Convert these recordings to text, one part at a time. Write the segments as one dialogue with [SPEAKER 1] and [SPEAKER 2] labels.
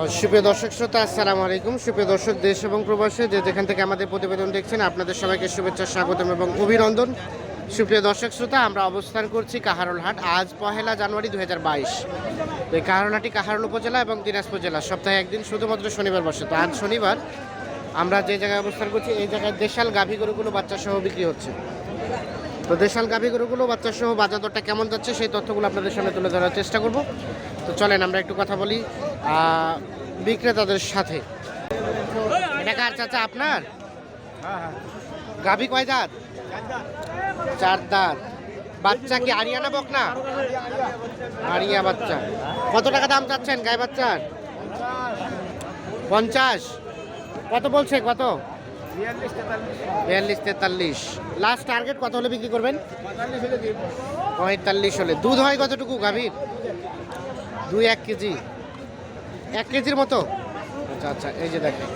[SPEAKER 1] সুপ্রিয় দর্শক শ্রোতা, আসসালামু আলাইকুম। সুপ্রিয় দর্শক, দেশ এবং প্রবাসে যে যেখান থেকে আমাদের প্রতিবেদন দেখছেন, আপনাদের সবাইকে শুভেচ্ছা, স্বাগতম এবং অভিনন্দন। সুপ্রিয় দর্শক শ্রোতা, আমরা অবস্থান করছি কাহারোল হাট। আজ 1 জানুয়ারি 2022। এই কাহারোল হাটটি কাহারোল উপজেলা এবং দিনাজপুর জেলা, সপ্তাহে একদিন শুধুমাত্র শনিবার বসে। তো আজ শনিবার আমরা যে জায়গায় অবস্থান করছি, এই জায়গায় দেশাল গাভী গরুগুলো বাচ্চা সহ বিক্রি হচ্ছে। তো দেশাল গাভী গরুগুলো বাচ্চা সহ বাজার দরটা কেমন যাচ্ছে সেই তথ্যগুলো আপনাদের সামনে তুলে ধরার চেষ্টা করব। তো চলেন আমরা একটু কথা বলি বিক্রেতাদের সাথে। এটা কার চাচা আপনার? গাভী কয় দাঁত? 4 দাঁত। বাচ্চা কি আরিয়ানা বকনা? আরিয়া বাচ্চা। কত টাকা দাম চাচ্ছেন গাই বাচ্চার? 50। কত বলছে? কত? 42-43। লাস্ট টার্গেট কত হলে বিক্রি করবেন? 45 হলে। দুধ হয় কতটুকু গাভীর? 2-1 কেজি। 1 কেজির মতো? আচ্ছা আচ্ছা, এই যে দেখেন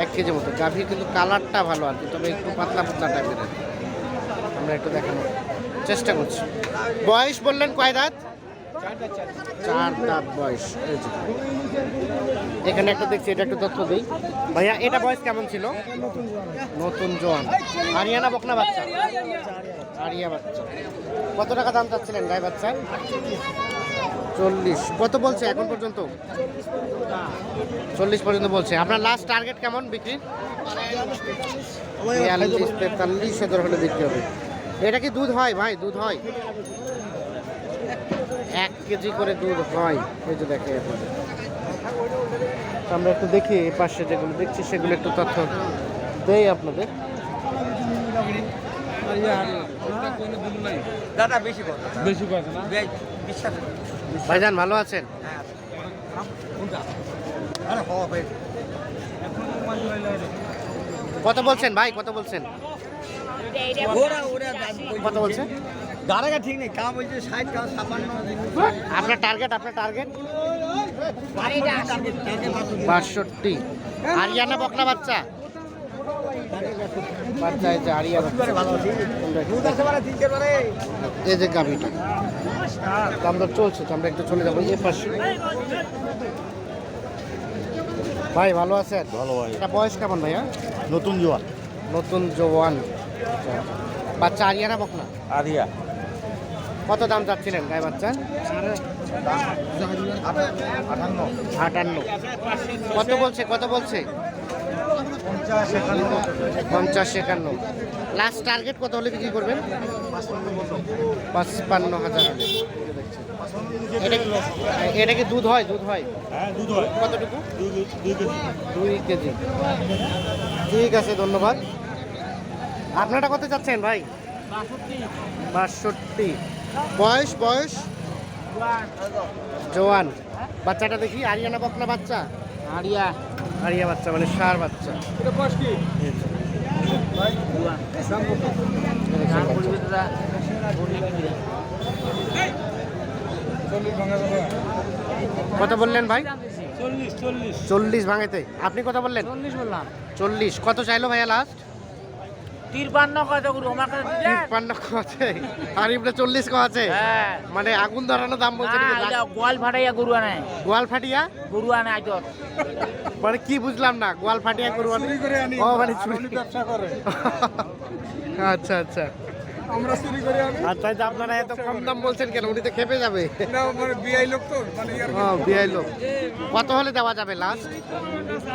[SPEAKER 1] 1 কেজির মতো গাভীর, কিন্তু কালারটা ভালো আর কি, তবে একটু পাতলা পাতলা টাইপের। আমরা একটু দেখানোর চেষ্টা করছি। বয়স বললেন কয় দাঁত? 4 দাঁত বয়স। এই যে এখানে একটা দেখছি, এটা একটু তথ্য দিই ভাইয়া। এটা বয়স কেমন ছিল? নতুন জোয়ান। আরিয়ানা বকনা বাচ্চা? আরিয়া বাচ্চা। কত টাকা দাম চাচ্ছিলেন গাই বাচ্চা? 40। কত বলছে এখন পর্যন্ত? 40 পর্যন্ত বলছে। আপনার লাস্ট টার্গেট কেমন বিক্রির? 42-43 হলে বিক্রি হবে। এটা কি দুধ হয় ভাই? দুধ হয়? 1 কেজি করে দুধ হয়। এই যে দেখে আপনাদের। আমরা একটু দেখি এই পাশে যেগুলো দেখছি সেগুলো একটু তথ্য দেই আপনাদের। ভাইজান ভালো আছেন? কত বলছেন ভাই? কত বলছেন? কত বলছেন?
[SPEAKER 2] দাঁড়াগা ঠিক নেই, কাম বলছে 60, কাম 56।
[SPEAKER 1] আপনার টার্গেট? আপনার টার্গেট 62। আরিয়ানা বকনা বাচ্চা? বাচ্চা এই যে আরিয়া বাচ্চা। এই যে গাভিটা দাম দর চলছে, তো আমরা একটু চলে যাবো এই পাশে। ভাই ভালো আছেন?
[SPEAKER 2] ভালো ভাই।
[SPEAKER 1] এটা বয়স কেমন ভাইয়া?
[SPEAKER 2] নতুন জোয়ান।
[SPEAKER 1] নতুন জোয়ান। বাচ্চা আরিয়ানা বকনা?
[SPEAKER 2] আরিয়া।
[SPEAKER 1] কত দাম চাচ্ছিলেন গাই বাচ্চা? 58। কত বলছে? কত বলছে? 50-51। লাস্ট টার্গেট কত হলে বিক্রি করবেন? 55,000 হলে। এটা কি দুধ হয়? দুধ হয়?
[SPEAKER 2] হ্যাঁ, দুধ হয়।
[SPEAKER 1] কতটুকু?
[SPEAKER 2] 2
[SPEAKER 1] কেজি। ঠিক আছে, ধন্যবাদ। আপনারটা কত চাচ্ছেন ভাই? 62। বয়স? বয়স জোয়ান। বাচ্চাটা দেখি। আরিয়ানা বকনা বাচ্চা?
[SPEAKER 2] আরিয়া।
[SPEAKER 1] আরিয়া বাচ্চা মানে ষাঁড় বাচ্চা। কত বললেন ভাই? 40 ভাঙেতে। আপনি কত বললেন?
[SPEAKER 2] 40 বললাম।
[SPEAKER 1] 40। কত চাইলো ভাইয়া লাস্ট?
[SPEAKER 2] 53 কত গুরু আমার কাছে দিলেন?
[SPEAKER 1] 53 আছে আর ইবনে 40 কো আছে।
[SPEAKER 2] হ্যাঁ,
[SPEAKER 1] মানে আগুন ধরানো দাম বলছে নাকি?
[SPEAKER 2] এটা গোয়াল ফাটাইয়া গরু আনে।
[SPEAKER 1] গোয়াল ফাটিয়া?
[SPEAKER 2] গরু আনে আইতর।
[SPEAKER 1] মানে কি বুঝলাম না, গোয়াল ফাটিয়া গরু আনে? ও মানে চুরি
[SPEAKER 2] ব্যবসা করে।
[SPEAKER 1] আচ্ছা আচ্ছা।
[SPEAKER 2] আমরা চুরি করে আনি।
[SPEAKER 1] আচ্ছা, এই যে আপনারা এত কম দাম বলছেন কেন? উনি তো খেপে যাবে।
[SPEAKER 2] না, মানে বিআই লোক তো, মানে
[SPEAKER 1] ও বিআই লোক। কত হলে দেওয়া যাবে লাস্ট?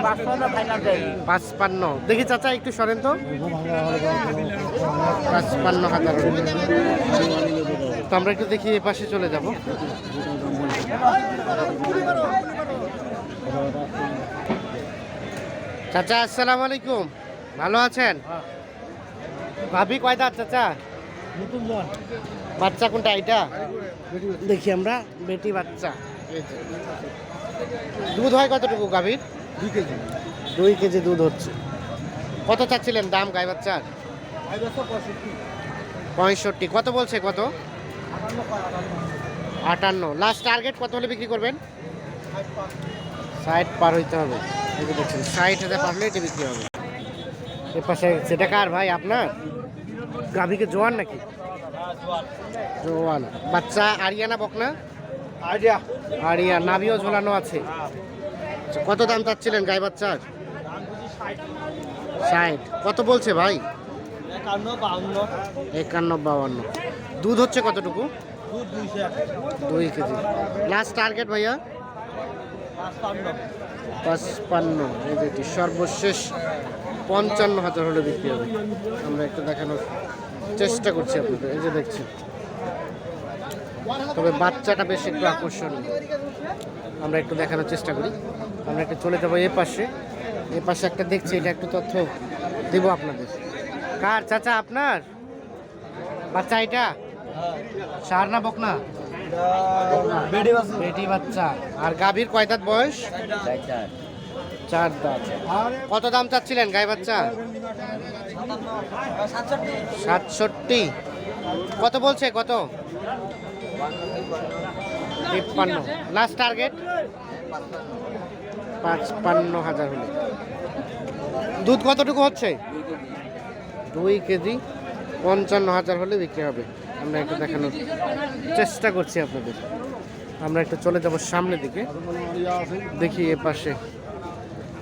[SPEAKER 2] 55 ফাইনাল দেই।
[SPEAKER 1] 55। দেখি চাচা একটু সরেন তো। 55,000। তো আমরা একটু দেখি এই পাশে চলে যাব। চাচা আসসালামু আলাইকুম, ভালো আছেন? ভাবি কয় দাঁত চাচা?
[SPEAKER 2] নতুন জোয়ান।
[SPEAKER 1] বাচ্চা কোনটা? এটা দেখি আমরা। বেটি বাচ্চা। এই যে। দুধ হয় কতটুকু গাভীর?
[SPEAKER 2] 2 কেজি।
[SPEAKER 1] 2 কেজি দুধ হচ্ছে। কত চাচ্ছিলেন দাম গাই বাচ্চার? 65। কত বলছে? কত? 58। লাস্ট টার্গেট কত হলে বিক্রি করবেন? 60 পার হইতে হবে। এই যে দেখছেন 60,000 পার হলে এটি বিক্রি হবে। এ পাশে সেটা কার ভাই? আপনার? গাভীকে জোয়ান নাকি? জোয়ান। বাচ্চা আরিয়ানা বকনা?
[SPEAKER 2] আইডিয়া।
[SPEAKER 1] আরিয়া। নাভিও ঝোলানো আছে। আচ্ছা, কত দাম চাচ্ছিলেন গাই বাচ্চার? 60। কত বলছে ভাই? 51-52। দুধ হচ্ছে কতটুকু? 2 কেজি। লাস্ট টার্গেট ভাইয়া? 55। এই যে এটি সর্বশেষ 55,000 হলে বিক্রি হবে। আমরা একটু দেখানোর চেষ্টা করছি আপনাদের। এই যে দেখছি, তবে বাচ্চাটা বেশ একটু আকর্ষণীয়। আমরা একটু দেখানোর চেষ্টা করি। আমরা একটু চলে যাবো এ পাশে। এ পাশে একটা দেখছি, এটা একটু তথ্য দেবো আপনাদের। কার চাচা আপনার বাচ্চা? এটা সার না বকনা? বেটি বাচ্চা। আর গাভীর কয় দাঁত বয়স? 4 দাঁত। কত দাম চাচ্ছিলেন গাই বাচ্চা? 67। কত বলছে? কত? 53। লাস্ট টার্গেট 55,000 হলে। দুধ কতটুকু হচ্ছে? 2 কেজি। 55,000 হলে বিক্রি হবে। আমরা একটু দেখানোর চেষ্টা করছি আপনাদের। আমরা একটু চলে যাব সামনের দিকে, দেখি এ পাশে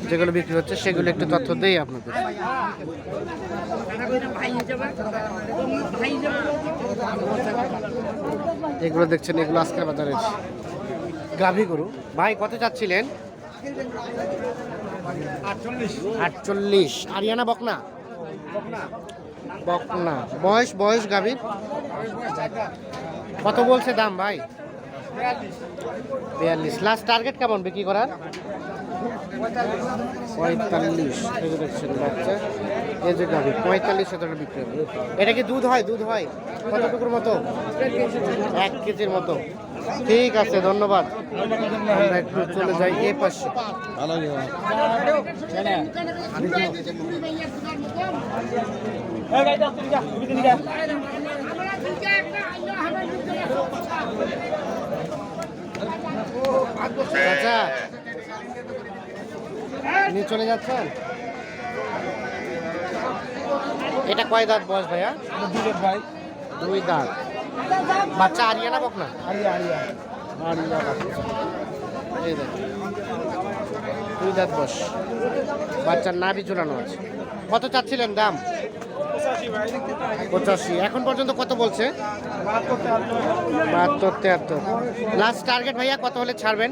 [SPEAKER 1] যেগুলো বিক্রি হচ্ছে সেগুলো একটু তথ্য দেই আপনাদের। এগুলো দেখছেন, এগুলো আজকের বাজারের গাভী গরু। ভাই কত চাচ্ছিলেন? 48। আরিয়ানা বকনা? বকনা। বয়স গাভীর? কত বলছে দাম ভাই? 42। লাস্ট টার্গেট কেমন বিক্রি করার? 45। এই যে দেখছেন বাচ্চা, এই যে গাভী 45,000 বিক্রি হবে। এটা কি দুধ হয়? দুধ হয় কতটুকুর মতো? 1 কেজির মতো। ঠিক আছে, ধন্যবাদ। আমরা একটু চলে যাই এ পাশে। চাচা নিয়ে চলে যাচ্ছেন? এটা কয় দাঁত বয়স ভাইয়া? 2 দাঁত। বাচ্চা আরিয়ানা বকনা? আরিয়া বাচ্চা। এই দেখুন 2 দাঁত বয়স। বাচ্চার নাভি ঝুলানো আছে। কত চাচ্ছিলেন দাম? 85। এখন পর্যন্ত কত বলছে? 72-73। লাস্ট টার্গেট ভাইয়া কত হলে ছাড়বেন?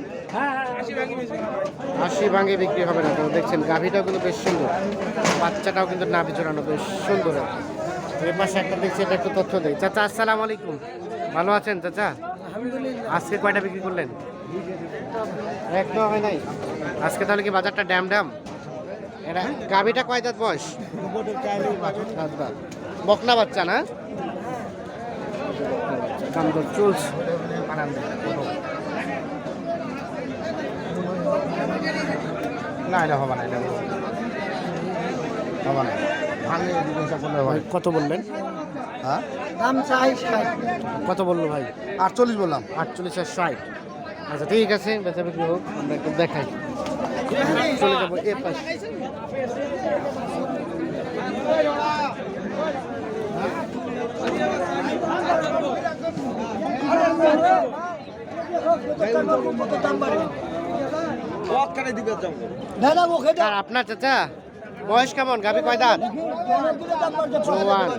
[SPEAKER 1] 80 ভাঙে বিক্রি হবে না তো। দেখছেন গাভীটাও কিন্তু বেশ সুন্দর, বাচ্চাটাও কিন্তু নাভি ঝুলানো বেশ সুন্দর। এর পাশে একটা দেখছি, এটা একটু তথ্য দেয়। চাচা আসসালামু আলাইকুম, ভালো আছেন চাচা? আজকে কয়টা বিক্রি করলেন? একদম হয় নাই আজকে। তাহলে কি বাজারটা ড্যাম? এটা গাভীটা কয় দাঁত বয়স? 7 দাঁত। বকনা বাচ্চা না? দাম দর চলছে। না এটা হবে না, এটা হবে না। কত বললেন?
[SPEAKER 2] হ্যাঁ দাম চাই 60।
[SPEAKER 1] কত বললো ভাই?
[SPEAKER 2] 48 বললাম।
[SPEAKER 1] 48 আর 60। আচ্ছা ঠিক আছে, বেচা বিক্রি হোক, আমরা একটু দেখাই। চলে যাবো এ পাশে। আর আপনার চাচা বয়স কেমন? গাভী কয় দাঁত? জোয়ান।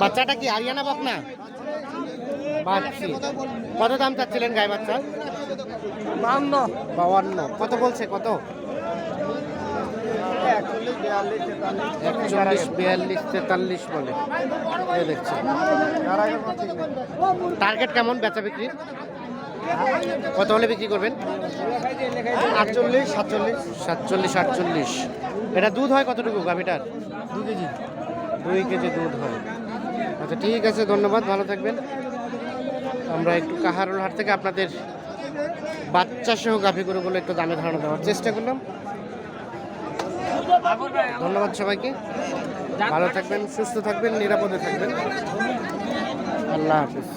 [SPEAKER 1] বাচ্চাটা কি আরিয়ানা বকনা? বাচ্চি। কত দাম চাচ্ছিলেন গাই বাচ্চা? 52। কত বলছে? কত? 41, 42, 43 বলে। এই দেখছি। টার্গেট কেমন বেচা বিক্রি? কত হলে বিক্রি করবেন?
[SPEAKER 2] 48, 47।
[SPEAKER 1] 47, 48। এটা দুধ হয় কতটুকু গাভীটার?
[SPEAKER 2] 2 কেজি।
[SPEAKER 1] 2 কেজি দুধ হয়। আচ্ছা ঠিক আছে, ধন্যবাদ, ভালো থাকবেন। আমরা একটু কাহারোল হাট থেকে আপনাদের বাচ্চা সহ গাভী গরুগুলো একটু দামে ধারণা দেওয়ার চেষ্টা করলাম। ধন্যবাদ সবাইকে, ভালো থাকবেন, সুস্থ থাকবেন, নিরাপদে থাকবেন। আল্লাহ হাফিজ।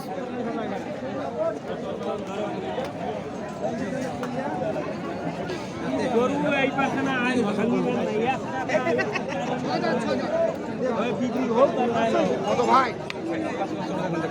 [SPEAKER 2] কত ভাই? 5 বছর এখন